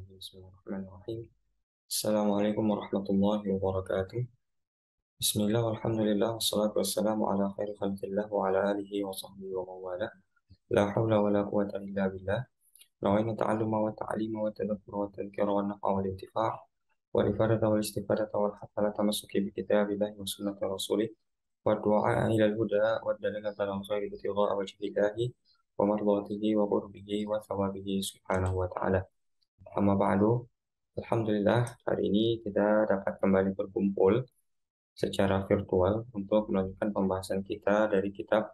Bismillahirrahmanirrahim. Assalamualaikum warahmatullahi wabarakatuh. Bismillah, walhamdulillah, wassalatu wassalamu ala khairi khalqillah wa ala alihi wa sahbihi wa mawala. La hawla wa la quwata illa billah. Nawaitu ta'alluma wa ta'alima wa tadabbura wa tadhkira wa nafa wal intifa' wal ifadata wal istifadata wal hafala tamassuki bi kitabillahi wa sunnati rasulih wa du'a ila al-huda wa dalalata al khairi bi tigha'a wajhillahi wa mardatihi wa qurbihi wa thawabihi subhanahu wa ta'ala. Amma ba'du. Alhamdulillah, hari ini kita dapat kembali berkumpul secara virtual untuk melanjutkan pembahasan kita dari kitab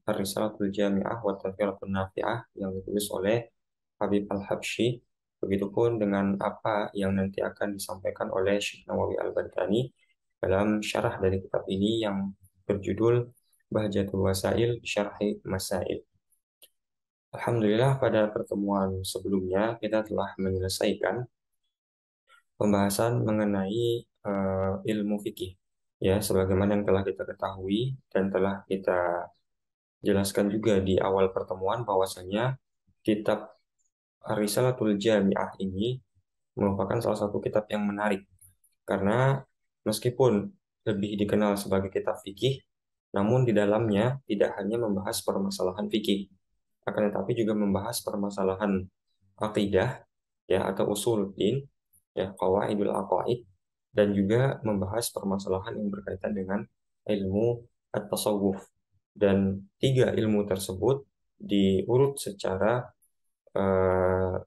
Ar-Risalatul Jami'ah wa Tadhkiratun Nafi'ah yang ditulis oleh Habib Al-Habsyi. Begitupun dengan apa yang nanti akan disampaikan oleh Syekh Nawawi Al-Badkhani dalam syarah dari kitab ini yang berjudul Bahjatul Wasail Syarhi Masail. Alhamdulillah, pada pertemuan sebelumnya kita telah menyelesaikan pembahasan mengenai ilmu fikih, ya, sebagaimana yang telah kita ketahui dan telah kita jelaskan juga di awal pertemuan bahwasanya kitab Ar-Risalatul Jami'ah ini merupakan salah satu kitab yang menarik karena meskipun lebih dikenal sebagai kitab fikih, namun di dalamnya tidak hanya membahas permasalahan fikih, akan tetapi juga membahas permasalahan akidah, ya, atau usul din, ya, qawaidul aqaid, dan juga membahas permasalahan yang berkaitan dengan ilmu at-tasawuf. Dan tiga ilmu tersebut diurut secara eh,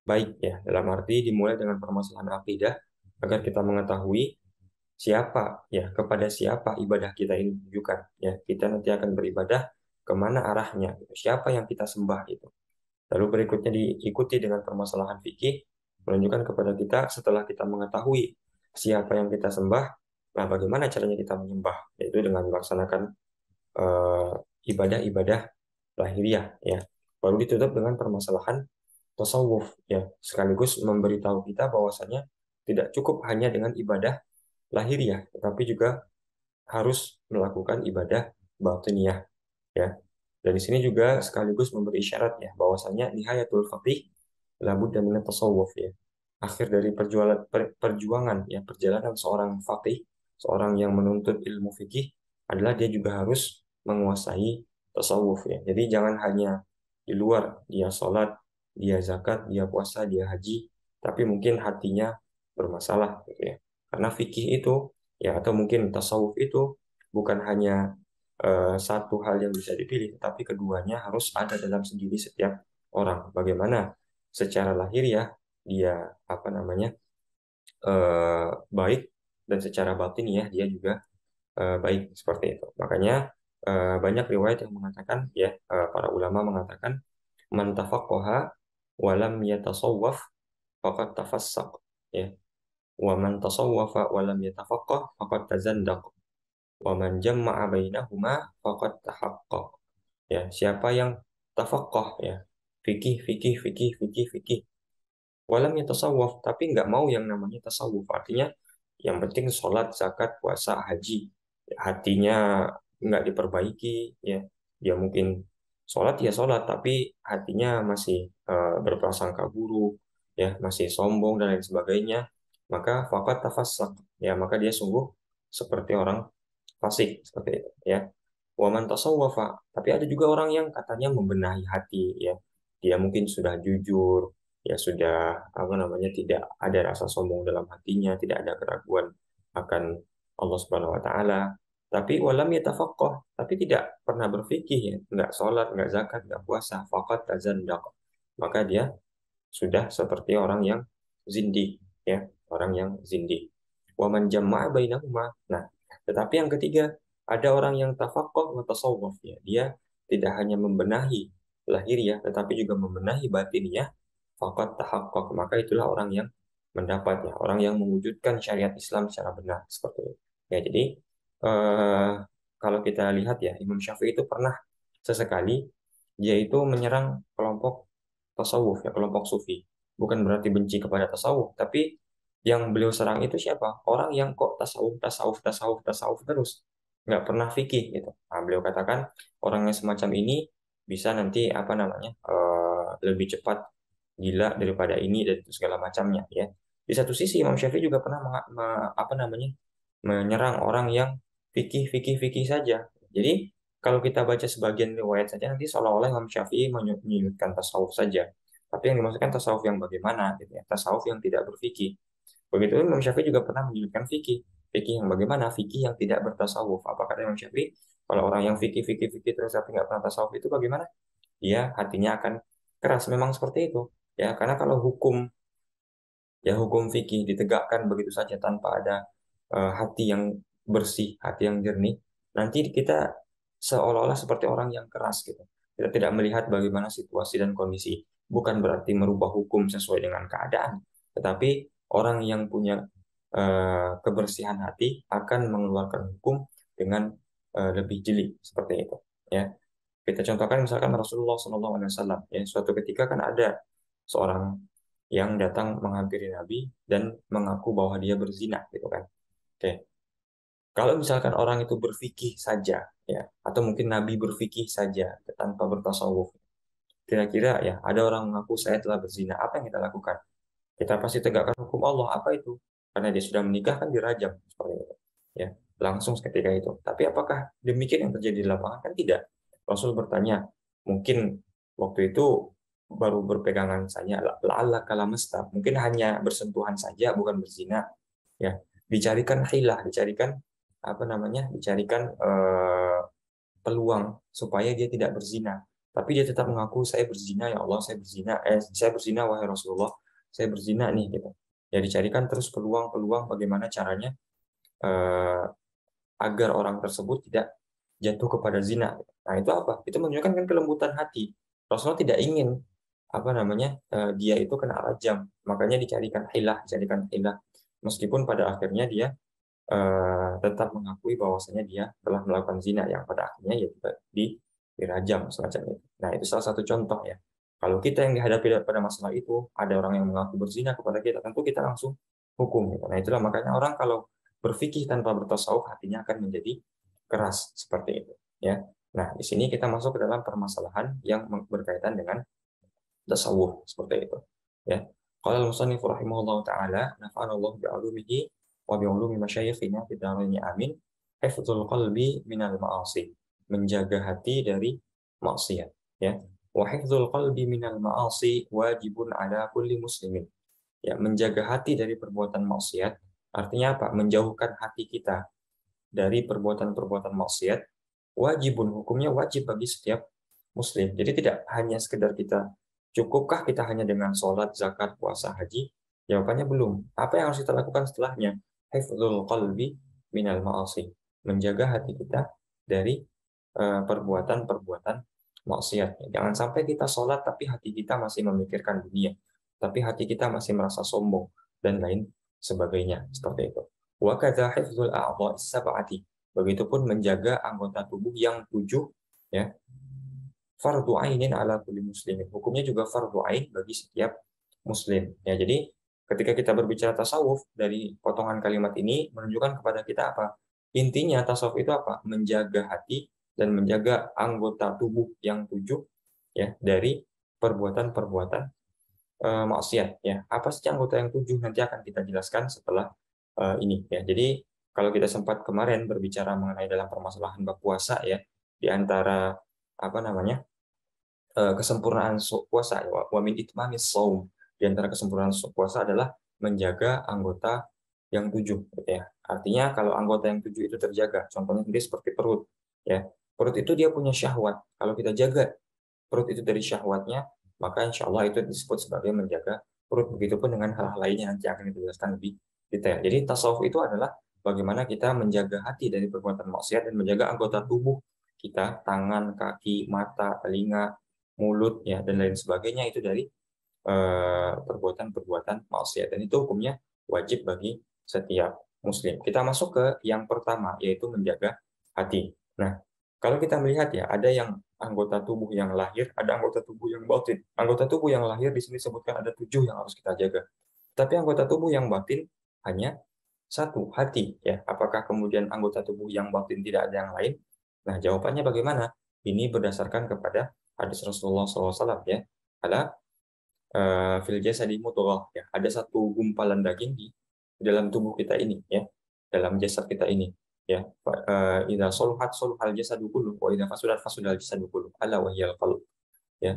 baik, ya, dalam arti dimulai dengan permasalahan akidah agar kita mengetahui siapa, ya, kepada siapa ibadah kita ini ditujukan, ya, kita nanti akan beribadah kemana arahnya, gitu. Siapa yang kita sembah itu. Lalu berikutnya diikuti dengan permasalahan fikih, menunjukkan kepada kita setelah kita mengetahui siapa yang kita sembah, nah bagaimana caranya kita menyembah, yaitu dengan melaksanakan eh, ibadah-ibadah lahiriah, ya. Baru ditutup dengan permasalahan tasawuf, ya, sekaligus memberitahu kita bahwasanya tidak cukup hanya dengan ibadah lahiriah, tetapi juga harus melakukan ibadah batiniah, ya. Dan di sini juga sekaligus memberi isyarat, ya, bahwasanya nihayatul faqih labudda minat tasawuf, ya. Akhir dari perjuangan, ya, perjalanan seorang faqih, seorang yang menuntut ilmu fikih adalah dia juga harus menguasai tasawuf, ya. Jadi jangan hanya di luar dia sholat, dia zakat, dia puasa, dia haji, tapi mungkin hatinya bermasalah, gitu ya. Karena fikih itu, ya, atau mungkin tasawuf itu bukan hanya satu hal yang bisa dipilih, tapi keduanya harus ada dalam sendiri setiap orang. Bagaimana secara lahir, ya, dia apa namanya baik, dan secara batin, ya, dia juga baik, seperti itu. Makanya banyak riwayat yang mengatakan, ya, para ulama mengatakan man tafaqqaha wa lam yatasawwaf faqad tafassaq, ya, wa man tasawwafa wa lam yatafaqqah faqad tazandaq, wa man jama'a bainahuma faqad tahaqqaq. Ya, siapa yang tafaqqah, ya, fikih fikih fikih fikih fikih, walam ya tasawuf, tapi nggak mau yang namanya tasawuf, artinya yang penting sholat, zakat, puasa, haji, ya, hatinya nggak diperbaiki, ya, dia mungkin sholat, ya sholat, tapi hatinya masih berprasangka buruk, ya, masih sombong dan lain sebagainya, maka fakat tafassak, ya, maka dia sungguh seperti orang fasik, seperti itu, ya. Waman tasawwafa, tapi ada juga orang yang katanya membenahi hati, ya. Dia mungkin sudah jujur, ya, sudah apa namanya, tidak ada rasa sombong dalam hatinya, tidak ada keraguan akan Allah Subhanahu wa taala. Tapi walam yatafaqqah, tapi tidak pernah berfikih, ya, enggak sholat, enggak zakat, enggak puasa, faqat tazandaq. Maka dia sudah seperti orang yang zindik, ya, orang yang zindik. Waman jama'a bainahuma. Nah, tetapi yang ketiga, ada orang yang tafaqquh wa tasawwuf, ya. Dia tidak hanya membenahi lahiriah tetapi juga membenahi batiniah, faqad tahaqqaq. Maka itulah orang yang mendapat, ya, orang yang mewujudkan syariat Islam secara benar, seperti itu. Ya, jadi eh, kalau kita lihat, ya, Imam Syafi'i itu pernah sesekali dia itu menyerang kelompok tasawuf, ya, kelompok sufi. Bukan berarti benci kepada tasawuf, tapi yang beliau serang itu siapa? Orang yang kok tasawuf, tasawuf, tasawuf, tasawuf terus, nggak pernah fikih, gitu. Nah, beliau katakan orang yang semacam ini bisa nanti apa namanya lebih cepat gila daripada ini dan itu segala macamnya ya. Di satu sisi Imam Syafi'i juga pernah menyerang orang yang fikih saja. Jadi kalau kita baca sebagian riwayat saja nanti seolah-olah Imam Syafi'i menyudutkan tasawuf saja. Tapi yang dimaksudkan tasawuf yang bagaimana gitu ya? Tasawuf yang tidak berfikih. Begitu Imam Syafi'i juga pernah menyudutkan fikih. Fikih yang bagaimana? Fikih yang tidak bertasawuf. Apa kata Imam Syafi'i? Kalau orang yang fikih terus tapi nggak pernah tasawuf itu bagaimana? Dia hatinya akan keras. Memang seperti itu. Ya, karena kalau hukum fikih ditegakkan begitu saja tanpa ada hati yang bersih, hati yang jernih, nanti kita seolah-olah seperti orang yang keras gitu. Kita tidak melihat bagaimana situasi dan kondisi. Bukan berarti merubah hukum sesuai dengan keadaan, tetapi orang yang punya kebersihan hati akan mengeluarkan hukum dengan lebih jeli seperti itu. Ya, kita contohkan misalkan Rasulullah SAW. Ya, suatu ketika kan ada seorang yang datang menghampiri Nabi dan mengaku bahwa dia berzina, gitu kan. Oke, kalau misalkan orang itu berfikih saja, ya, atau mungkin Nabi berfikih saja tanpa bertasawuf, kira-kira ya ada orang mengaku saya telah berzina, apa yang kita lakukan? Kita pasti tegakkan hukum Allah, apa itu? Karena dia sudah menikah kan dirajam seperti itu, ya, langsung seketika itu. Tapi apakah demikian yang terjadi di lapangan? Kan tidak. Rasul bertanya, mungkin waktu itu baru berpegangan saja, la'alla kalamesta, mungkin hanya bersentuhan saja, bukan berzina, ya. Dicarikan hilah, dicarikan apa namanya, dicarikan peluang supaya dia tidak berzina. Tapi dia tetap mengaku saya berzina ya Allah, saya berzina wahai Rasulullah, saya berzina nih gitu. Ya dicarikan terus peluang-peluang bagaimana caranya eh, agar orang tersebut tidak jatuh kepada zina. Nah itu apa? Itu menunjukkan kan kelembutan hati. Rasulullah tidak ingin apa namanya dia itu kena rajam, makanya dicarikan hilah. Meskipun pada akhirnya dia tetap mengakui bahwasanya dia telah melakukan zina yang pada akhirnya ya juga dirajam semacam itu. Nah, itu salah satu contoh ya. Kalau kita yang dihadapi pada masalah itu, ada orang yang mengaku berzina kepada kita, tentu kita langsung hukum. Gitu. Nah, itulah makanya orang kalau berfikih tanpa bertasawuf, hatinya akan menjadi keras seperti itu. Ya. Nah, di sini kita masuk ke dalam permasalahan yang berkaitan dengan tasawuf seperti itu. Ya. Qala al-musannif rahimahullah taala, nafa'ana Allah bi'ulumihi wa bi'ulumi masyayikhina fid dharain amin. Hifdzul qalbi minal ma'asi. Menjaga hati dari maksiat, ya. Wa hifdzul qalbi minal ma'asi wajibun ala kulli muslimin. Ya, menjaga hati dari perbuatan maksiat artinya apa? Menjauhkan hati kita dari perbuatan-perbuatan maksiat wajibun, hukumnya wajib bagi setiap muslim. Jadi tidak hanya sekedar kita, cukupkah kita hanya dengan sholat, zakat, puasa, haji? Jawabannya belum. Apa yang harus kita lakukan setelahnya? Hifdzul qalbi minal ma'asi. Menjaga hati kita dari perbuatan-perbuatan maksiat. Jangan sampai kita sholat tapi hati kita masih memikirkan dunia. Tapi hati kita masih merasa sombong dan lain sebagainya. Seperti itu. Wa kadza hifdzul a'dha'i sab'ati. Begitupun menjaga anggota tubuh yang 7, ya, fardu ainin ala kulli muslimin. Hukumnya juga fardu ain bagi setiap muslim. Ya, jadi ketika kita berbicara tasawuf dari potongan kalimat ini menunjukkan kepada kita apa? Intinya tasawuf itu apa? Menjaga hati dan menjaga anggota tubuh yang 7 ya dari perbuatan-perbuatan maksiat ya. Apa sih anggota yang 7 nanti akan kita jelaskan setelah ini ya. Jadi kalau kita sempat kemarin berbicara mengenai dalam permasalahan bab puasa ya, di antara apa namanya kesempurnaan puasa ya, wa min itmamis shaum, di antara kesempurnaan puasa adalah menjaga anggota yang 7 gitu ya. Artinya kalau anggota yang 7 itu terjaga, contohnya ini seperti perut ya. Perut itu dia punya syahwat. Kalau kita jaga perut itu dari syahwatnya, maka insya Allah itu disebut sebagai menjaga perut. Begitupun dengan hal-hal lainnya nanti akan dijelaskan lebih detail. Jadi tasawuf itu adalah bagaimana kita menjaga hati dari perbuatan maksiat dan menjaga anggota tubuh kita, tangan, kaki, mata, telinga, mulut, ya dan lain sebagainya itu dari perbuatan-perbuatan maksiat. Dan itu hukumnya wajib bagi setiap muslim. Kita masuk ke yang pertama, yaitu menjaga hati. Nah, kalau kita melihat ya, ada yang anggota tubuh yang lahir, ada anggota tubuh yang batin. Anggota tubuh yang lahir di sini disebutkan ada 7 yang harus kita jaga. Tapi anggota tubuh yang batin hanya satu, hati. Ya, apakah kemudian anggota tubuh yang batin tidak ada yang lain? Nah, jawabannya bagaimana? Ini berdasarkan kepada hadis Rasulullah SAW ya. Ada fil jasadi mudghah, ya, ada satu gumpalan daging di dalam tubuh kita ini, ya, dalam jasad kita ini, ya. Idza soluhat soluhal jasadu kulluh wa idza fasadat fasadal jasadu kulluh ala wa hiyal qalb, ya.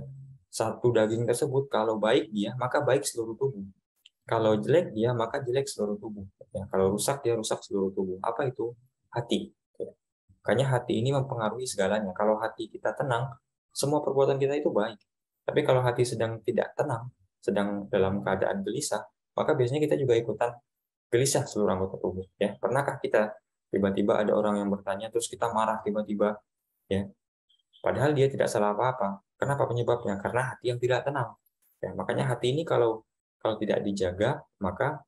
Satu daging tersebut kalau baik dia maka baik seluruh tubuh, kalau jelek dia maka jelek seluruh tubuh, ya. Kalau rusak dia rusak seluruh tubuh. Apa itu? Hati, ya. Makanya hati ini mempengaruhi segalanya. Kalau hati kita tenang, semua perbuatan kita itu baik. Tapi kalau hati sedang tidak tenang, sedang dalam keadaan gelisah, maka biasanya kita juga ikutan gelisah seluruh anggota tubuh. Ya, pernahkah kita tiba-tiba ada orang yang bertanya, terus kita marah tiba-tiba, ya, padahal dia tidak salah apa-apa. Kenapa penyebabnya? Karena hati yang tidak tenang. Ya, makanya hati ini kalau kalau tidak dijaga, maka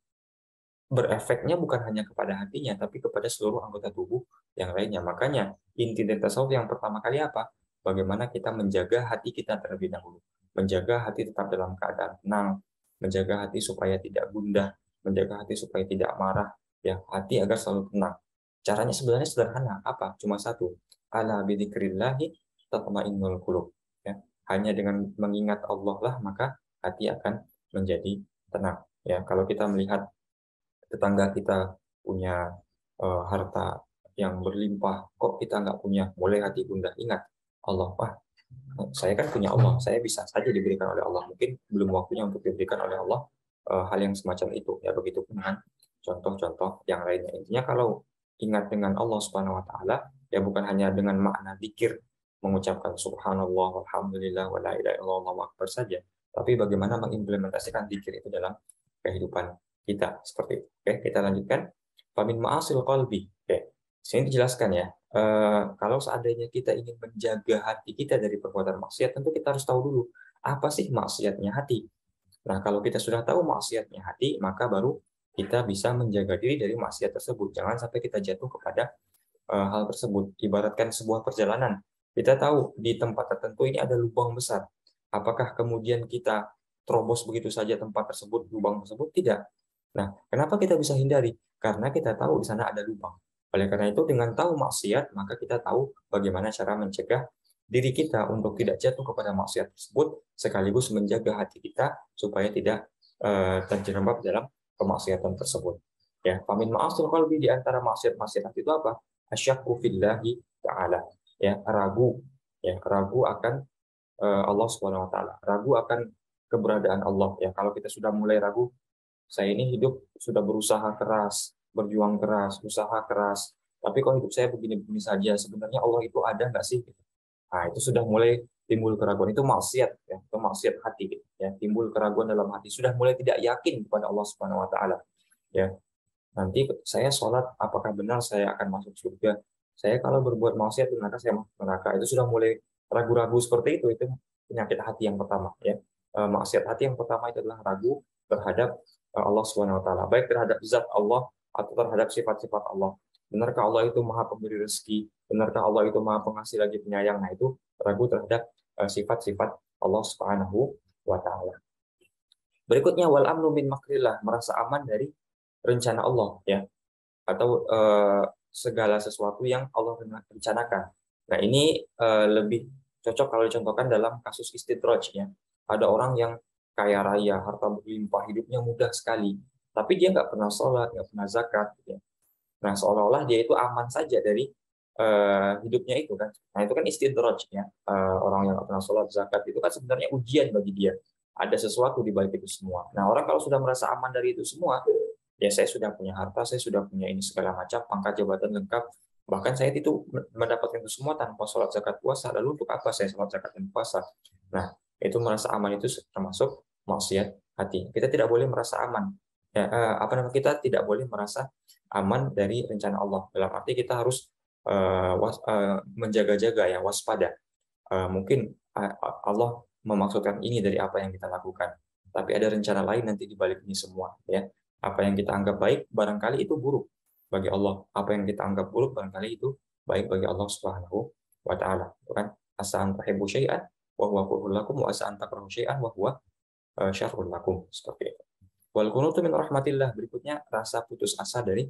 berefeknya bukan hanya kepada hatinya, tapi kepada seluruh anggota tubuh yang lainnya. Makanya inti dari tasawuf yang pertama kali apa? Bagaimana kita menjaga hati kita terlebih dahulu. Menjaga hati tetap dalam keadaan tenang, menjaga hati supaya tidak gundah, menjaga hati supaya tidak marah, ya, hati agar selalu tenang. Caranya sebenarnya sederhana, apa? Cuma satu. Ala bidzikrillahi tatmainnul qulub. Ya, hanya dengan mengingat Allah lah maka hati akan menjadi tenang. Ya, kalau kita melihat tetangga kita punya harta yang berlimpah, kok kita nggak punya, mulai hati gundah. Ingat Allah, wah, saya kan punya Allah, saya bisa saja diberikan oleh Allah, mungkin belum waktunya untuk diberikan oleh Allah hal yang semacam itu, ya. Begitu pun dengan contoh-contoh yang lainnya. Intinya kalau ingat dengan Allah Subhanahu Wa Taala, ya, bukan hanya dengan makna zikir mengucapkan Subhanallah, Alhamdulillah, wa la ilaha illallah, Allahu Akbar saja, tapi bagaimana mengimplementasikan zikir itu dalam kehidupan kita, seperti itu. Oke, kita lanjutkan. Famin ma'asil qalbi. Oke, sini dijelaskan, ya. Kalau seandainya kita ingin menjaga hati kita dari perbuatan maksiat, tentu kita harus tahu dulu apa sih maksiatnya hati. Nah, kalau kita sudah tahu maksiatnya hati, maka baru kita bisa menjaga diri dari maksiat tersebut. Jangan sampai kita jatuh kepada hal tersebut. Ibaratkan sebuah perjalanan, kita tahu di tempat tertentu ini ada lubang besar. Apakah kemudian kita terobos begitu saja tempat tersebut, lubang tersebut? Tidak. Nah, kenapa kita bisa hindari? Karena kita tahu di sana ada lubang. Oleh karena itu, dengan tahu maksiat, maka kita tahu bagaimana cara mencegah diri kita untuk tidak jatuh kepada maksiat tersebut, sekaligus menjaga hati kita supaya tidak terjerembab dalam kemaksiatan tersebut. Ya, famin ma'asil qalbi, di antara maksiat-maksiat itu apa? Asyakku fillahi ta'ala. Ya, ragu. Ya, ragu akan Allah Subhanahu wa taala. Ragu akan keberadaan Allah. Ya, kalau kita sudah mulai ragu, saya ini hidup sudah berusaha keras, berjuang keras, usaha keras, tapi kok hidup saya begini-begini saja. Sebenarnya Allah itu ada nggak sih? Nah, itu sudah mulai timbul keraguan. Itu maksiat, ya. Itu maksiat hati, gitu, ya. Timbul keraguan dalam hati. Sudah mulai tidak yakin kepada Allah Subhanahu Wa Taala. Ya, nanti saya sholat, apakah benar saya akan masuk surga? Saya kalau berbuat maksiat, maka saya masuk neraka. Itu sudah mulai ragu-ragu seperti itu. Itu penyakit hati yang pertama. Ya, maksiat hati yang pertama itu adalah ragu terhadap Allah Subhanahu Wa Taala, baik terhadap zat Allah atau terhadap sifat-sifat Allah. Benarkah Allah itu maha pemberi rezeki? Benarkah Allah itu maha pengasih lagi penyayang? Nah, itu ragu terhadap sifat-sifat Allah Subhanahu Wa Taala. Berikutnya, wal amnu min makrillah, merasa aman dari rencana Allah, ya, atau segala sesuatu yang Allah rencanakan. Nah, ini lebih cocok kalau dicontohkan dalam kasus istidraj, ya. Ada orang yang kaya raya, harta berlimpah, hidupnya mudah sekali, tapi dia nggak pernah sholat, nggak pernah zakat, ya. Nah, seolah-olah dia itu aman saja dari hidupnya itu, kan. Nah, itu kan istidraj, ya. Orang yang nggak pernah sholat, zakat, itu kan sebenarnya ujian bagi dia. Ada sesuatu di balik itu semua. Nah, orang kalau sudah merasa aman dari itu semua, ya, saya sudah punya harta, saya sudah punya ini segala macam, pangkat jabatan lengkap, bahkan saya itu mendapatkan itu semua tanpa sholat zakat puasa, lalu untuk apa saya sholat zakat dan puasa? Nah, itu merasa aman itu termasuk maksiat hati. Kita tidak boleh merasa aman. Ya, apa namanya, kita tidak boleh merasa aman dari rencana Allah. Dalam arti kita harus menjaga-jaga, ya, waspada. Mungkin Allah memaksudkan ini dari apa yang kita lakukan, tapi ada rencana lain nanti di balik ini semua, ya. Apa yang kita anggap baik barangkali itu buruk bagi Allah, apa yang kita anggap buruk barangkali itu baik bagi Allah Subhanahu wa taala. Itu kan, asa an tuhibbu syai'an wa huwa khairul lakum wa asa an takrahu syai'an wa huwa syarrul lakum, seperti itu. Wal qunutu min rahmatillah, berikutnya rasa putus asa dari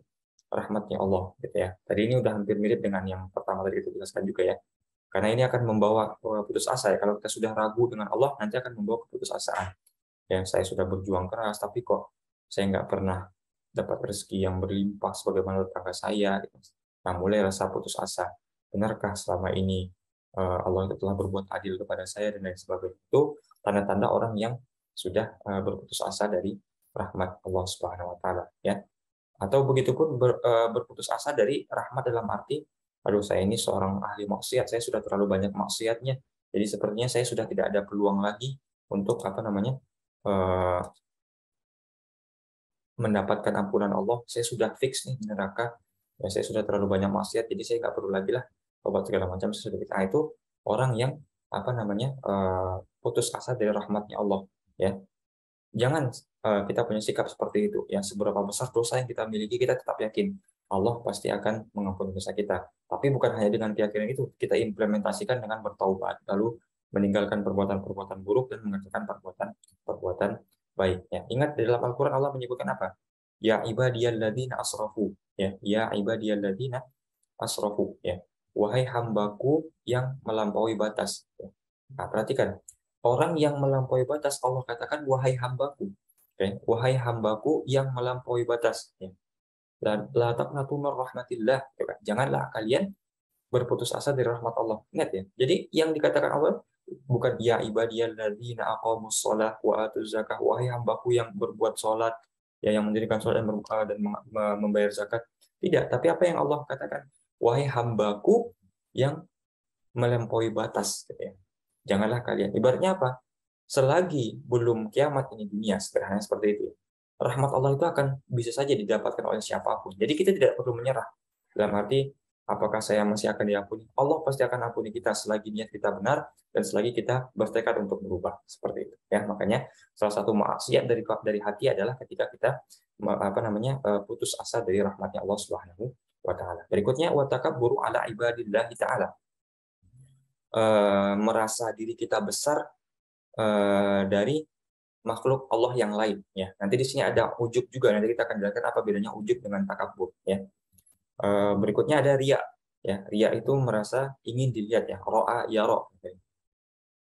rahmatnya Allah, gitu, ya. Tadi ini udah hampir mirip dengan yang pertama tadi kita jelaskan juga, ya. Karena ini akan membawa putus asa, ya. Kalau kita sudah ragu dengan Allah, nanti akan membawa keputusasaan. Ya, saya sudah berjuang keras, tapi kok saya nggak pernah dapat rezeki yang berlimpah sebagaimana tetangga saya. Gitu. Nah, mulai rasa putus asa. Benarkah selama ini Allah itu telah berbuat adil kepada saya dan lain sebagainya. Itu tanda-tanda orang yang sudah berputus asa dari rahmat Allah Subhanahu wa taala, ya. Atau begitu pun berputus asa dari rahmat dalam arti, aduh saya ini seorang ahli maksiat, saya sudah terlalu banyak maksiatnya. Jadi sepertinya saya sudah tidak ada peluang lagi untuk apa namanya? eh, mendapatkan ampunan Allah, saya sudah fix nih di neraka, ya saya sudah terlalu banyak maksiat, jadi saya nggak perlu lagi lah obat segala macam, saya sudah fix. Nah, itu orang yang apa namanya putus asa dari rahmatnya Allah, ya. Jangan kita punya sikap seperti itu. Yang seberapa besar dosa yang kita miliki, kita tetap yakin Allah pasti akan mengampuni dosa kita. Tapi bukan hanya dengan keyakinan itu, kita implementasikan dengan bertaubat, lalu meninggalkan perbuatan-perbuatan buruk dan mengerjakan perbuatan-perbuatan baik. Ya, ingat di dalam Al-Quran Allah menyebutkan apa? Ya ibadiyalladzina asrafu. Ya ibadiyalladzina asrafu. Ya, wahai hambaku yang melampaui batas. Ya. Nah, perhatikan, orang yang melampaui batas Allah katakan wahai hambaku. Okay? Wahai hambaku yang melampaui batas. Ya. Dan la taqnatu min rahmatillah. Ya kan? Janganlah kalian berputus asa dari rahmat Allah. Ingat ya. Jadi yang dikatakan Allah bukan ya ibadiyalladzina aqamus shalah wa atuz zakah, wahai hambaku yang berbuat salat, ya yang mendirikan salat dan membayar zakat. Tidak, tapi apa yang Allah katakan? Wahai hambaku yang melampaui batas, gitu ya. Janganlah kalian. Ibaratnya apa? Selagi belum kiamat ini dunia, sederhana seperti itu. Rahmat Allah itu akan bisa saja didapatkan oleh siapapun. Jadi kita tidak perlu menyerah. Dalam arti, apakah saya masih akan diampuni? Allah pasti akan ampuni kita selagi niat kita benar dan selagi kita bertekad untuk berubah. Seperti itu. Ya, makanya salah satu maksiat dari hati adalah ketika kita putus asa dari rahmatnya Allah Subhanahu wa taala. Berikutnya wa takabburu ala ibadillahi taala. Merasa diri kita besar dari makhluk Allah yang lain, ya. Nanti di sini ada ujub juga, nanti kita akan jelaskan apa bedanya ujub dengan takabur, ya. Berikutnya ada ria, ya. Ria itu merasa ingin dilihat, ya. Ro'a yara.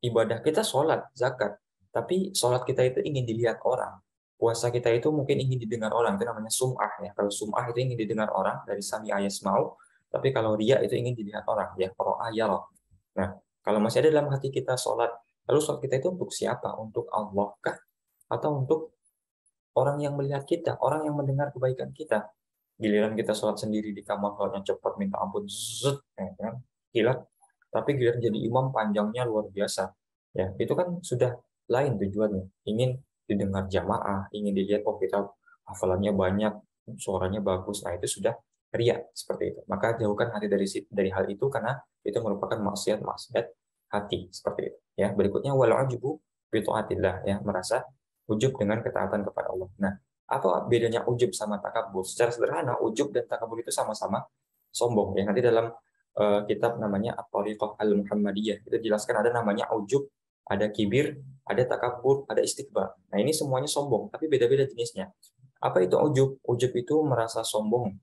Ibadah kita sholat, zakat, tapi sholat kita itu ingin dilihat orang. Puasa kita itu mungkin ingin didengar orang, itu namanya sum'ah, ya. Kalau sum'ah itu ingin didengar orang dari sami ayasmau, tapi kalau ria itu ingin dilihat orang, ya. Ro'a yara. Nah, kalau masih ada dalam hati kita sholat, lalu sholat kita itu untuk siapa? Untuk Allah kah? Atau untuk orang yang melihat kita, orang yang mendengar kebaikan kita? Giliran kita sholat sendiri di kamar, sholatnya cepat, minta ampun, zut, ya kan? Kilat. Tapi giliran jadi imam panjangnya luar biasa. Ya, itu kan sudah lain tujuannya. Ingin didengar jamaah, ingin dilihat, oh kita hafalannya banyak, suaranya bagus. Nah, itu sudah ria seperti itu. Maka jauhkan hati dari hal itu karena itu merupakan maksiat hati seperti itu. Ya, berikutnya wal ujubu bi taatillah, ya, merasa ujub dengan ketaatan kepada Allah. Nah, apa bedanya ujub sama takabur? Secara sederhana, ujub dan takabur itu sama-sama sombong. Ya, nanti dalam kitab namanya At-Thariqah Al-Muhammadiyah itu jelaskan ada namanya ujub, ada kibir, ada takabur, ada istikbar. Nah, ini semuanya sombong, tapi beda-beda jenisnya. Apa itu ujub? Ujub itu merasa sombong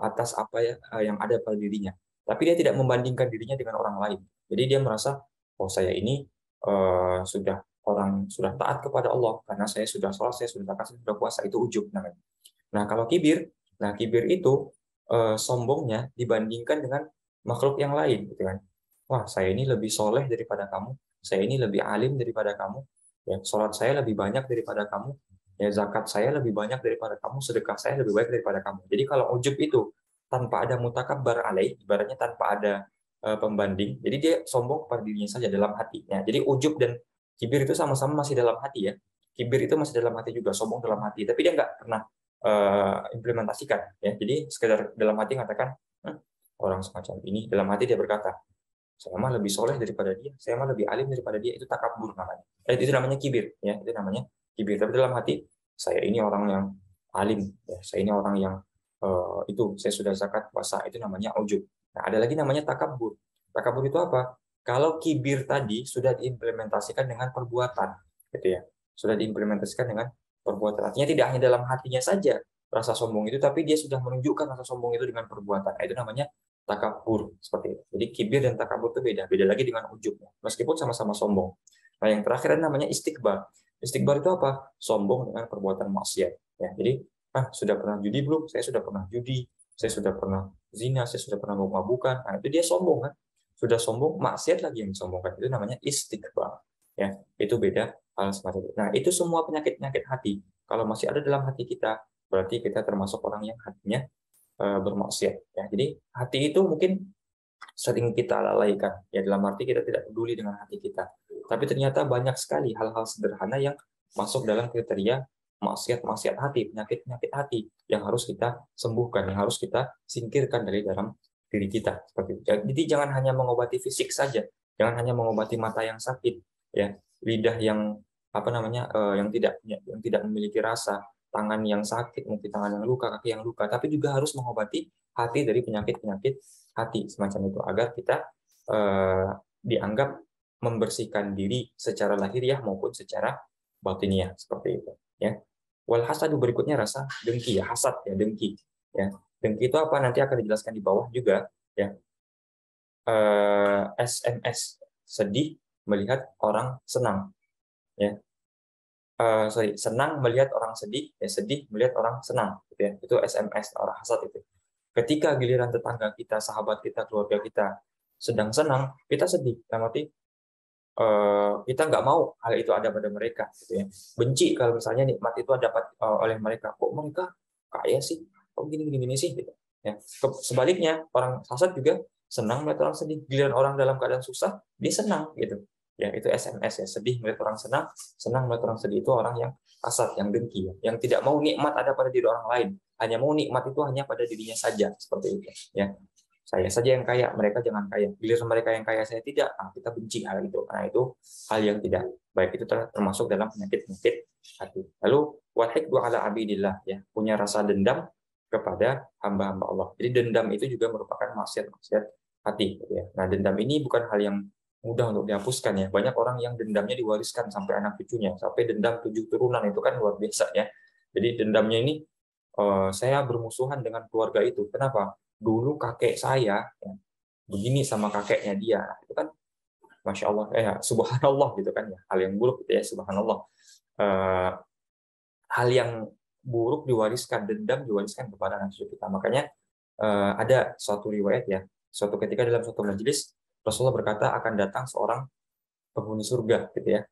atas apa yang ada pada dirinya. Tapi dia tidak membandingkan dirinya dengan orang lain. Jadi dia merasa, oh saya ini sudah taat kepada Allah karena saya sudah sholat, saya sudah zakat, saya sudah puasa, itu ujub namanya. Nah kalau kibir, itu sombongnya dibandingkan dengan makhluk yang lain, gitu kan. Wah saya ini lebih soleh daripada kamu, saya ini lebih alim daripada kamu, ya sholat saya lebih banyak daripada kamu, ya zakat saya lebih banyak daripada kamu, sedekah saya lebih baik daripada kamu. Jadi kalau ujub itu tanpa ada mutakabbar alaih, ibaratnya tanpa ada pembanding, jadi dia sombong pada dirinya saja dalam hatinya. Jadi ujub dan kibir itu sama-sama masih dalam hati, ya. Kibir itu masih dalam hati juga, sombong dalam hati, tapi dia nggak pernah implementasikan, ya. Jadi sekedar dalam hati mengatakan, orang semacam ini, dalam hati dia berkata, saya mah lebih soleh daripada dia, saya mah lebih alim daripada dia, itu takabur namanya. Itu namanya kibir, ya, itu namanya kibir. Tapi dalam hati, saya ini orang yang alim, ya, saya ini orang yang itu saya sudah zakat puasa, itu namanya ujub. Nah, ada lagi namanya takabur. Takabur itu apa? Kalau kibir tadi sudah diimplementasikan dengan perbuatan, gitu ya, sudah diimplementasikan dengan perbuatan. Artinya tidak hanya dalam hatinya saja rasa sombong itu, tapi dia sudah menunjukkan rasa sombong itu dengan perbuatan. Nah, itu namanya takabur, seperti itu. Jadi kibir dan takabur itu beda lagi dengan ujub, meskipun sama-sama sombong. Nah, yang terakhir namanya istikbar. Istikbar itu apa? Sombong dengan perbuatan maksiat. Ya, jadi sudah pernah judi belum? Saya sudah pernah judi, saya sudah pernah zina, saya sudah pernah mabuk-mabukan. Nah, itu dia sombong kan? Sudah sombong, maksiat lagi yang disombongkan. Itu namanya istikbar. Ya, itu beda hal semacam itu. Nah, itu semua penyakit-penyakit hati. Kalau masih ada dalam hati kita, berarti kita termasuk orang yang hatinya bermaksiat. Ya, jadi hati itu mungkin sering kita lalaikan. Ya, dalam arti kita tidak peduli dengan hati kita. Tapi ternyata banyak sekali hal-hal sederhana yang masuk dalam kriteria maksiat-maksiat hati, penyakit-penyakit hati yang harus kita sembuhkan, yang harus kita singkirkan dari dalam diri kita. Seperti itu. Jadi jangan hanya mengobati fisik saja, jangan hanya mengobati mata yang sakit, ya, lidah yang yang tidak memiliki rasa, tangan yang sakit, mungkin tangan yang luka, kaki yang luka, tapi juga harus mengobati hati dari penyakit-penyakit hati semacam itu agar kita dianggap membersihkan diri secara lahiriah maupun secara batiniah seperti itu, ya. Wal hasadu berikutnya rasa dengki, ya, hasad, ya, dengki, ya. Dengki itu apa nanti akan dijelaskan di bawah juga, ya. SMS, sedih melihat orang senang, ya. Senang melihat orang sedih, ya, sedih melihat orang senang, gitu ya. Itu SMS, orang hasad itu. Ketika giliran tetangga kita, sahabat kita, keluarga kita sedang senang, kita sedih. Berarti kita nggak mau hal itu ada pada mereka, gitu ya. Benci kalau misalnya nikmat itu dapat oleh mereka. Kok mereka kaya sih? Kok gini sih? Gitu. Ya. Sebaliknya, orang hasad juga senang melihat orang sedih. Giliran orang dalam keadaan susah, dia senang, gitu. Ya, itu SMS, ya, sedih melihat orang senang, senang melihat orang sedih. Itu orang yang hasad, yang dengki, ya. Yang tidak mau nikmat ada pada diri orang lain, hanya mau nikmat itu hanya pada dirinya saja, seperti itu, ya. Saya saja yang kaya, mereka jangan kaya. Giliran mereka yang kaya, saya tidak. Kita benci hal itu. Karena itu hal yang tidak baik. Itu termasuk dalam penyakit-penyakit hati. Lalu wal hikdu ala abidillah, ya, punya rasa dendam kepada hamba-hamba Allah. Jadi dendam itu juga merupakan maksiat-maksiat hati, gitu ya. Nah, dendam ini bukan hal yang mudah untuk dihapuskan, ya. Banyak orang yang dendamnya diwariskan sampai anak cucunya, sampai dendam 7 turunan, itu kan luar biasa, ya. Jadi dendamnya ini, saya bermusuhan dengan keluarga itu. Kenapa? Dulu kakek saya, ya, begini sama kakeknya dia. Nah, itu kan masya Allah, subhanallah, gitu kan, ya, hal yang buruk, gitu ya, subhanallah. Eh, Hal yang buruk diwariskan, dendam diwariskan kepada anak cucu kita. Makanya ada suatu riwayat, ya, suatu ketika dalam suatu majelis Rasulullah berkata akan datang seorang penghuni surga, gitu ya.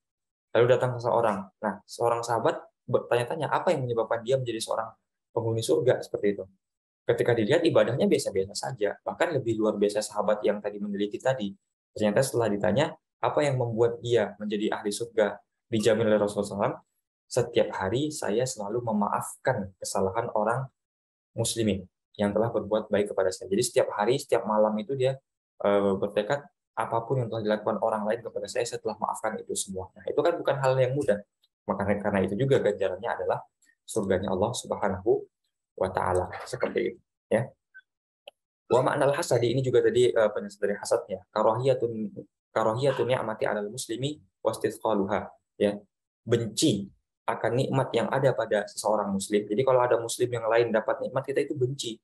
Lalu datang seseorang. Nah, seorang sahabat bertanya-tanya apa yang menyebabkan dia menjadi seorang penghuni surga seperti itu. Ketika dilihat ibadahnya biasa-biasa saja, bahkan lebih luar biasa sahabat yang tadi meneliti tadi. Ternyata setelah ditanya, apa yang membuat dia menjadi ahli surga, dijamin oleh Rasulullah SAW, setiap hari saya selalu memaafkan kesalahan orang muslimin yang telah berbuat baik kepada saya. Jadi setiap hari, setiap malam itu dia bertekad, apapun yang telah dilakukan orang lain kepada saya telah maafkan itu semua. Nah, itu kan bukan hal yang mudah. Maka karena itu juga ganjarannya adalah surganya Allah Subhanahu wa taala, seperti itu, ya. Wa ma'nal hasadi, ini juga tadi penjelasan dari hasadnya, karahiyatun ni'mati 'alal muslimi wastithqaluha, ya. Benci akan nikmat yang ada pada seseorang muslim. Jadi kalau ada muslim yang lain dapat nikmat, kita itu benci.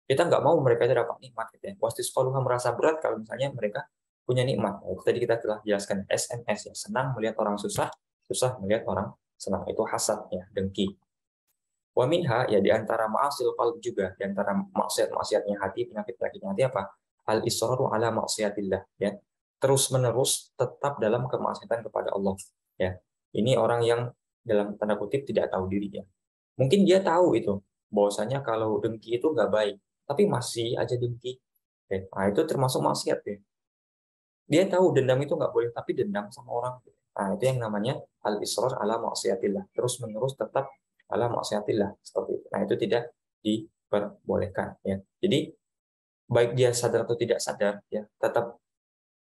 Kita nggak mau mereka itu dapat nikmat, gitu ya. Wastithqaluha, merasa berat kalau misalnya mereka punya nikmat. Nah, itu tadi kita telah jelaskan, SMS, ya, senang melihat orang susah, susah melihat orang senang. Itu hasad, ya, dengki. Wa minha, ya, di antara ma'asil qalb juga, di antara maksiat-maksiatnya hati, penyakit-penyakitnya hati apa? Al israru ala maksiatillah, ya. Terus-menerus tetap dalam kemaksiatan kepada Allah, ya. Ini orang yang dalam tanda kutip tidak tahu diri, ya. Mungkin dia tahu itu bahwasanya kalau dengki itu nggak baik, tapi masih aja dengki. Ya. Nah, itu termasuk maksiat, ya. Dia tahu dendam itu nggak boleh, tapi dendam sama orang. Nah, itu yang namanya al-israr ala maksiatillah. Terus-menerus tetap ala maksiatillah, seperti itu. Nah, itu tidak diperbolehkan, ya. Jadi baik dia sadar atau tidak sadar, ya, tetap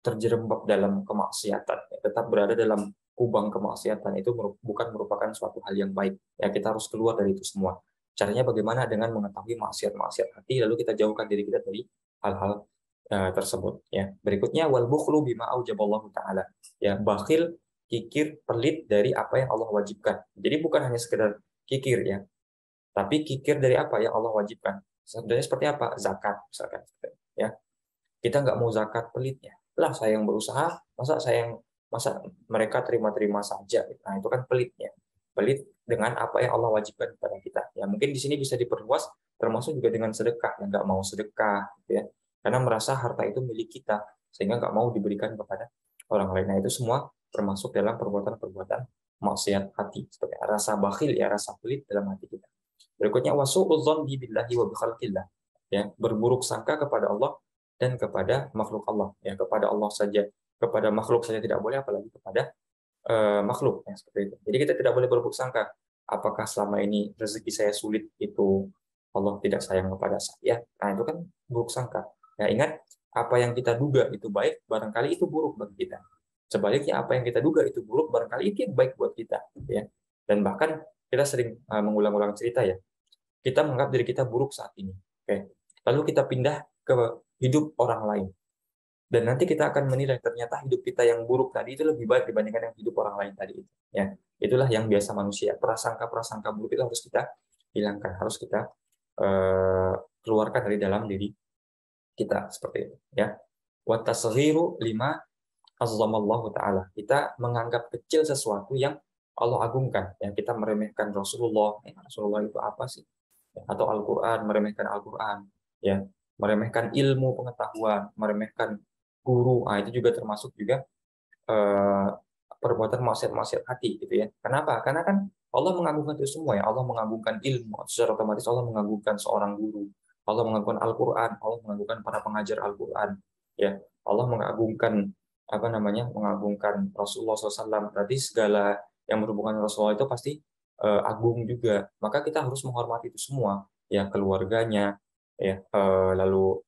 terjerembab dalam kemaksiatan, ya, tetap berada dalam kubang kemaksiatan, itu bukan merupakan suatu hal yang baik. Ya, kita harus keluar dari itu semua. Caranya bagaimana? Dengan mengetahui maksiat-maksiat hati, lalu kita jauhkan diri kita dari hal-hal tersebut, ya. Berikutnya wal bukhlu bima aujaballahu taala, ya, bakhil, kikir, pelit dari apa yang Allah wajibkan. Jadi bukan hanya sekedar kikir, ya, tapi kikir dari apa yang Allah wajibkan. Sebenarnya seperti apa? Zakat misalkan, ya. Kita nggak mau zakat, pelitnya. Lah, saya yang berusaha, masa saya yang masa mereka terima-terima saja. Nah, itu kan pelitnya. Pelit dengan apa yang Allah wajibkan kepada kita. Ya, mungkin di sini bisa diperluas termasuk juga dengan sedekah, yang nggak mau sedekah, gitu ya. Karena merasa harta itu milik kita, sehingga nggak mau diberikan kepada orang lain. Nah, itu semua termasuk dalam perbuatan-perbuatan maksiat hati, seperti rasa bakhil, ya, rasa pelit dalam hati kita. Berikutnya wasu'udzon billahi wa bi khalqillah. Ya, berburuk sangka kepada Allah dan kepada makhluk Allah. Ya, kepada Allah saja, kepada makhluk saja tidak boleh, apalagi kepada makhluk, ya, seperti itu. Jadi kita tidak boleh berburuk sangka. Apakah selama ini rezeki saya sulit itu Allah tidak sayang kepada saya? Nah, itu kan buruk sangka. Ya, ingat, apa yang kita duga itu baik, barangkali itu buruk bagi kita. Sebaliknya, apa yang kita duga itu buruk, barangkali itu yang baik buat kita. Ya. Dan bahkan kita sering mengulang-ulang cerita, ya. Kita menganggap diri kita buruk saat ini. Oke. Lalu kita pindah ke hidup orang lain. Dan nanti kita akan menilai ternyata hidup kita yang buruk tadi itu lebih baik dibandingkan yang hidup orang lain tadi itu. Ya, itulah yang biasa manusia. Prasangka-prasangka buruk itu harus kita hilangkan, harus kita keluarkan dari dalam diri kita seperti itu. Ya, wa tasghiru lima azzamallahu taala. Kita menganggap kecil sesuatu yang Allah agungkan. Ya, kita meremehkan Rasulullah. Rasulullah itu apa sih? Ya, atau Al-Quran, meremehkan Al-Quran. Ya, meremehkan ilmu pengetahuan, meremehkan guru. Nah, itu juga termasuk juga eh, perbuatan maksiat-maksiat hati gitu ya. Kenapa? Karena kan Allah mengagungkan itu semua, ya. Allah mengagungkan ilmu, secara otomatis Allah mengagungkan seorang guru. Allah mengagungkan Al-Quran, Allah mengagungkan para pengajar Al-Quran. Ya, Allah mengagungkan apa namanya? Mengagungkan Rasulullah SAW. Berarti segala yang berhubungan dengan Rasulullah itu pasti agung juga. Maka kita harus menghormati itu semua, ya, keluarganya, ya, lalu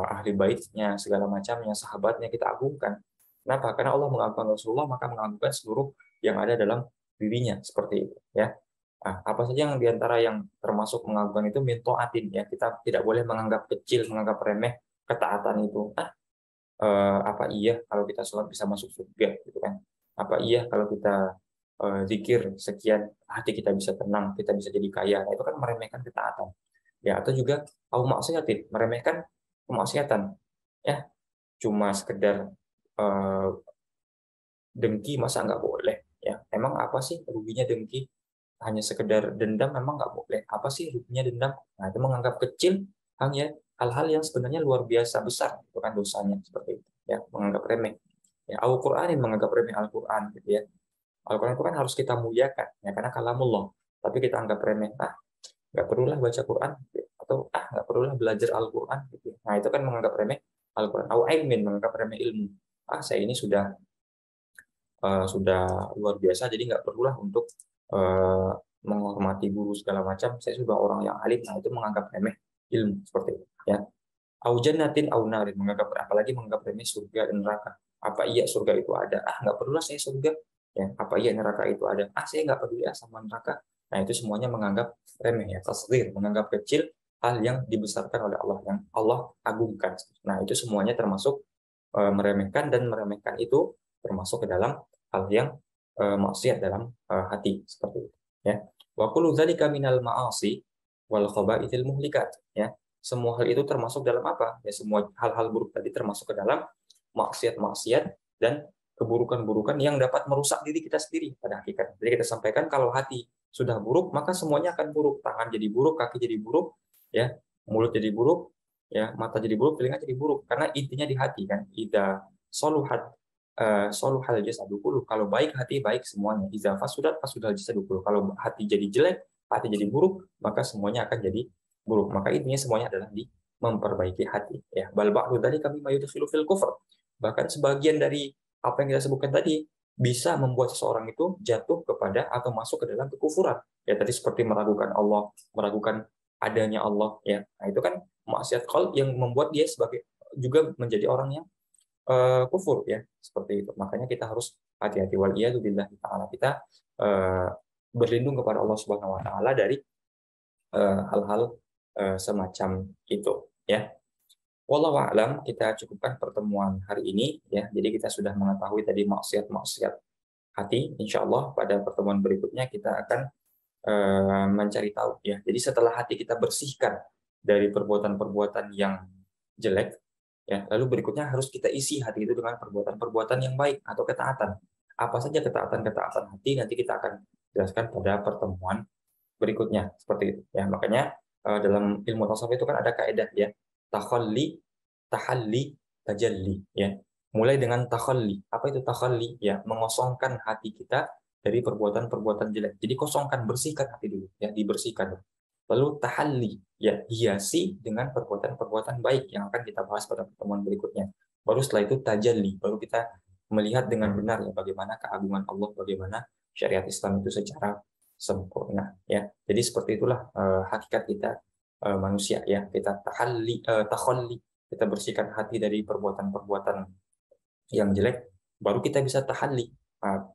ahli baitnya, segala macamnya, sahabatnya kita agungkan. Kenapa? Karena Allah mengagungkan Rasulullah, maka mengagungkan seluruh yang ada dalam dirinya, seperti itu. Ya. Nah, apa saja yang diantara yang termasuk mengagungkan itu mintoatin, ya, kita tidak boleh menganggap kecil, menganggap remeh ketaatan itu. Apa iya kalau kita sholat bisa masuk surga, gitu kan? Apa iya kalau kita zikir sekian hati kita bisa tenang, kita bisa jadi kaya? Nah, itu kan meremehkan ketaatan. Ya, atau juga au maksiatin, meremehkan kemaksiatan. Ya, cuma sekedar eh, dengki masa nggak boleh, ya. Emang apa sih ruginya dengki? Hanya sekedar dendam memang nggak boleh. Apa sih ruginya dendam? Nah, itu menganggap kecil hanya hal-hal yang sebenarnya luar biasa besar, itu kan dosanya, seperti itu, ya, menganggap remeh. Ya, Al-Qur'anin menganggap remeh Al-Qur'an, gitu ya. Al-Qur'an itu kan harus kita muliakan, ya, karena kalamullah. Tapi kita anggap remeh. Nggak perlulah baca Quran, gitu ya. Atau nggak perlulah belajar Al-Quran, gitu ya. Nah, itu kan menganggap remeh Al-Quran. Au ilmin, menganggap remeh ilmu. Saya ini sudah luar biasa, jadi nggak perlulah untuk eh, menghormati guru segala macam. Saya sudah orang yang alim. Nah, itu menganggap remeh ilmu, seperti itu, ya. Au jannatin au narin, menganggap, apalagi menganggap remeh surga dan neraka. Apa iya surga itu ada? Nggak perlulah saya surga. Ya, apa iya neraka itu ada? Saya nggak peduli sama neraka. Nah, itu semuanya menganggap remeh, ya, tasghir, menganggap kecil hal yang dibesarkan oleh Allah, yang Allah agungkan. Nah, itu semuanya termasuk meremehkan, dan meremehkan itu termasuk ke dalam hal yang maksiat dalam hati, seperti itu, ya. Wa kullu dzalika minal ma'asi wal khaba'ithil muhlikat, ya. Semua hal itu termasuk dalam apa? Ya, semua hal-hal buruk tadi termasuk ke dalam maksiat-maksiat dan keburukan-burukan yang dapat merusak diri kita sendiri pada hakikat. Jadi kita sampaikan kalau hati sudah buruk, maka semuanya akan buruk. Tangan jadi buruk, kaki jadi buruk, ya, mulut jadi buruk, ya, mata jadi buruk, telinga jadi buruk. Karena intinya di hati kan. Ida soluhat soluhal jasadu kullu. Kalau baik hati baik semuanya. Iza fasudat fasudal jasadu kullu. Kalau hati jadi jelek, hati jadi buruk, maka semuanya akan jadi buruk. Maka intinya semuanya adalah di memperbaiki hati, ya. Bal ba'du dari kami mayudkhilu fil kufr. Bahkan sebagian dari apa yang kita sebutkan tadi bisa membuat seseorang itu jatuh kepada atau masuk ke dalam kekufuran. Ya, tadi seperti meragukan Allah, meragukan adanya Allah, ya. Nah, itu kan maksiat qalb yang membuat dia sebagai juga menjadi orang yang kufur, ya, seperti itu. Makanya kita harus hati-hati, wal iyadu billahi taala. Kita uh, berlindung kepada Allah Subhanahu wa taala dari hal-hal semacam itu, ya. Wallahu a'lam, kita cukupkan pertemuan hari ini, ya. Jadi kita sudah mengetahui tadi maksiat-maksiat hati. Insya Allah pada pertemuan berikutnya kita akan mencari tahu, ya. Jadi setelah hati kita bersihkan dari perbuatan-perbuatan yang jelek, Ya, lalu berikutnya harus kita isi hati itu dengan perbuatan-perbuatan yang baik atau ketaatan. Apa saja ketaatan-ketaatan hati nanti kita akan jelaskan pada pertemuan berikutnya seperti itu. Ya, makanya dalam ilmu tasawuf itu kan ada kaidah ya, takhalli, tahalli, tajalli. Ya, mulai dengan takhalli. Apa itu takhalli? Ya, mengosongkan hati kita dari perbuatan-perbuatan jelek. Jadi kosongkan, bersihkan hati dulu. Ya, dibersihkan. Lalu tahalli, ya hiasi dengan perbuatan-perbuatan baik yang akan kita bahas pada pertemuan berikutnya. Baru setelah itu tajalli, baru kita melihat dengan benar ya bagaimana keagungan Allah, bagaimana syariat Islam itu secara sempurna ya. Jadi seperti itulah hakikat kita manusia ya. Kita takhalli, kita bersihkan hati dari perbuatan-perbuatan yang jelek, baru kita bisa tahalli,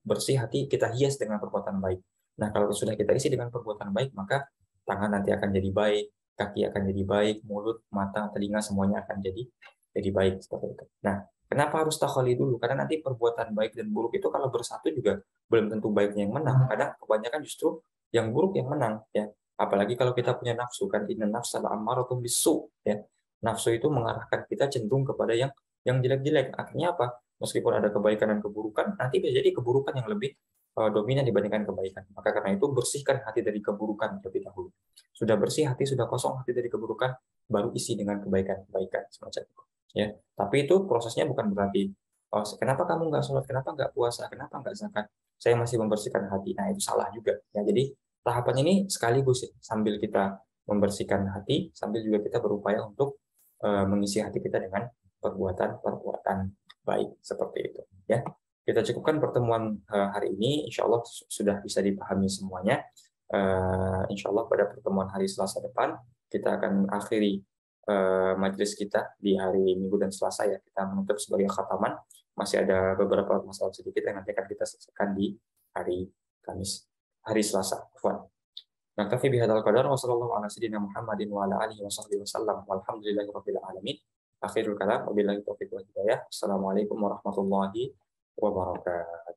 bersih hati kita hias dengan perbuatan baik. Nah, kalau sudah kita isi dengan perbuatan baik, maka tangan nanti akan jadi baik, kaki akan jadi baik, mulut, mata, telinga semuanya akan jadi baik seperti itu. Nah, kenapa harus takhalli dulu? Karena nanti perbuatan baik dan buruk itu kalau bersatu juga belum tentu baiknya yang menang. Kadang kebanyakan justru yang buruk yang menang ya. Apalagi kalau kita punya nafsu kan, inna nafsa la'ammaratun bisu ya. Nafsu itu mengarahkan kita cenderung kepada yang jelek-jelek. Akhirnya apa? Meskipun ada kebaikan dan keburukan, nanti bisa jadi keburukan yang lebih dominan dibandingkan kebaikan. Maka karena itu bersihkan hati dari keburukan terlebih dahulu. Sudah bersih hati, sudah kosong hati dari keburukan, baru isi dengan kebaikan-kebaikan semacam itu. Ya, tapi itu prosesnya bukan berarti oh, kenapa kamu nggak sholat, kenapa nggak puasa, kenapa nggak zakat, saya masih membersihkan hati. Nah itu salah juga. Ya, jadi tahapan ini sekaligus ya, sambil kita membersihkan hati, sambil juga kita berupaya untuk mengisi hati kita dengan perbuatan-perbuatan baik seperti itu. Ya, kita cukupkan pertemuan hari ini. Insya Allah sudah bisa dipahami semuanya. Insya Allah pada pertemuan hari Selasa depan kita akan akhiri majelis kita di hari Minggu dan Selasa ya. Kita menutup sebagai khataman. Masih ada beberapa masalah sedikit yang nanti akan kita selesaikan di hari hari Selasa. Naktafi bihadzal qadar wa sallallahu ala sayyidina Muhammadin wa ala alihi wa sahbihi wasallam walhamdulillahi rabbil alamin. Akhirul kalam wabillahi taufiq wal hidayah. Assalamualaikum warahmatullahi wabarakatuh.